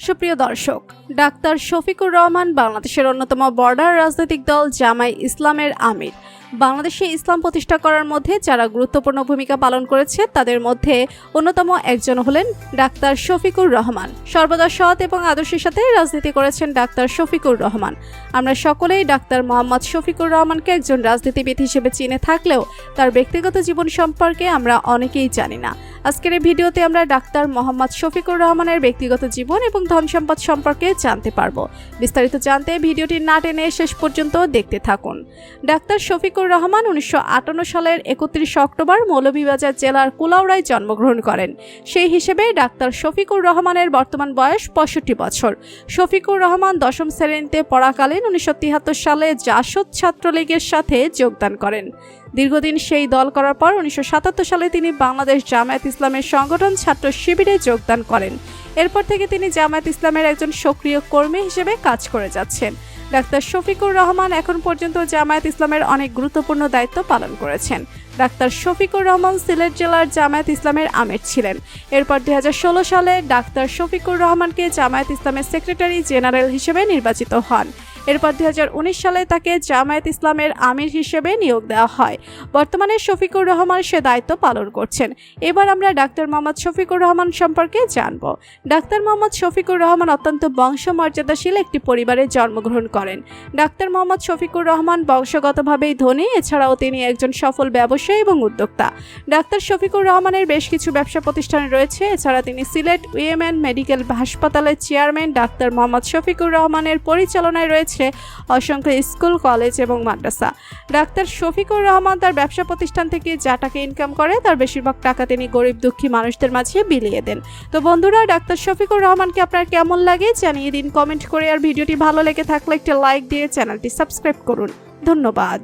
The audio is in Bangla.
সুপ্রিয় দর্শক, ডাক্তার শফিকুর রহমান বাংলাদেশের অন্যতম বর্ডার রাজনৈতিক দল জামায়াতে ইসলামের আমির। বাংলাদেশে ইসলাম প্রতিষ্ঠা করার মধ্যে যারা গুরুত্বপূর্ণ ভূমিকা পালন করেছে তাদের মধ্যে অন্যতম একজন হলেন ডাক্তার শফিকুর রহমান। সর্বদা সৎ এবং আদর্শের সাথে রাজনীতি করেছেন ডাক্তার শফিকুর রহমান। আমরা সকলেই ডাক্তার মোহাম্মদ শফিকুর রহমানকে একজন রাজনীতিবিদ হিসেবে চিনে থাকলেও তার ব্যক্তিগত জীবন সম্পর্কে আমরা অনেকেই জানি না। আজকের এই ভিডিওতে আমরা ডাক্তার মোহাম্মদ শফিকুর রহমানের ব্যক্তিগত জীবন এবং ধন সম্পদ সম্পর্কে জানতে পারবো। বিস্তারিত জানতে ভিডিওটি না টেনে শেষ পর্যন্ত দেখতে থাকুন। ডাক্তার শফিকুর রহমান 1958 সালের 31 অক্টোবর মৌলভীবাজার জেলার কুলাউড়ায় জন্মগ্রহণ করেন। সেই হিসেবে ডাক্তার শফিকুর রহমানের বর্তমান বয়স 65 বছর। শফিকুর রহমান দশম শ্রেণীতে পড়াকালীন 1973 সালে জাসদ ছাত্রলীগের সাথে যোগদান করেন। দীর্ঘদিন সেই দল করার পর 1977 সালে তিনি বাংলাদেশ জামায়াতে ইসলামের সংগঠন ছাত্র শিবিরে যোগদান করেন। এরপর থেকে তিনি জামায়াতে ইসলামের একজন সক্রিয় কর্মী হিসেবে কাজ করে যাচ্ছেন। ডাক্তার শফিকুর রহমান এখন পর্যন্ত জামায়াতে ইসলামের অনেক গুরুত্বপূর্ণ দায়িত্ব পালন করেছেন। ডাক্তার শফিকুর রহমান সিলেট জেলার জামায়াতে ইসলামের আমির ছিলেন। এরপর 2016 সালে ডাক্তার শফিকুর রহমানকে জামায়াতে ইসলামের সেক্রেটারি জেনারেল হিসেবে নির্বাচিত হন। এরপর 2019 সালে তাকে জামায়াতে ইসলামের আমির হিসেবে নিয়োগ দেওয়া হয়। বর্তমানে শফিকুর রহমান সে দায়িত্ব পালন করছেন। এবার আমরা ডাক্তার মোহাম্মদ শফিকুর রহমান সম্পর্কে জানব। ডাক্তার মোহাম্মদ শফিকুর রহমান অত্যন্ত বংশমর্যাদাশীল একটি পরিবারে জন্মগ্রহণ করেন। ডাক্তার মোহাম্মদ শফিকুর রহমান বংশগতভাবেই ধনী, এছাড়াও তিনি একজন সফল ব্যবসায়ী এবং উদ্যোক্তা। ডাক্তার শফিকুর রহমানের বেশ কিছু ব্যবসা প্রতিষ্ঠান রয়েছে। এছাড়া তিনি সিলেট উইমেন মেডিকেল হাসপাতালের চেয়ারম্যান। ডাক্তার মোহাম্মদ শফিকুর রহমানের পরিচালনায় রয়েছে অসংখ্য স্কুল, কলেজ এবং মাদ্রাসা। ডাক্তার শফিকুর রহমান তার ব্যবসা প্রতিষ্ঠান থেকে যা টাকা ইনকাম করে তার বেশিরভাগ টাকা তিনি গরিব দুঃখী মানুষদের মাঝে বিলিয়ে দেন। তো বন্ধুরা, ডাক্তার শফিকুর রহমানকে আপনার কেমন লাগে জানিয়ে দিন কমেন্ট করে। আর ভিডিওটি ভালো লেগে থাকলে একটা লাইক দিয়ে চ্যানেলটি সাবস্ক্রাইব করুন। ধন্যবাদ।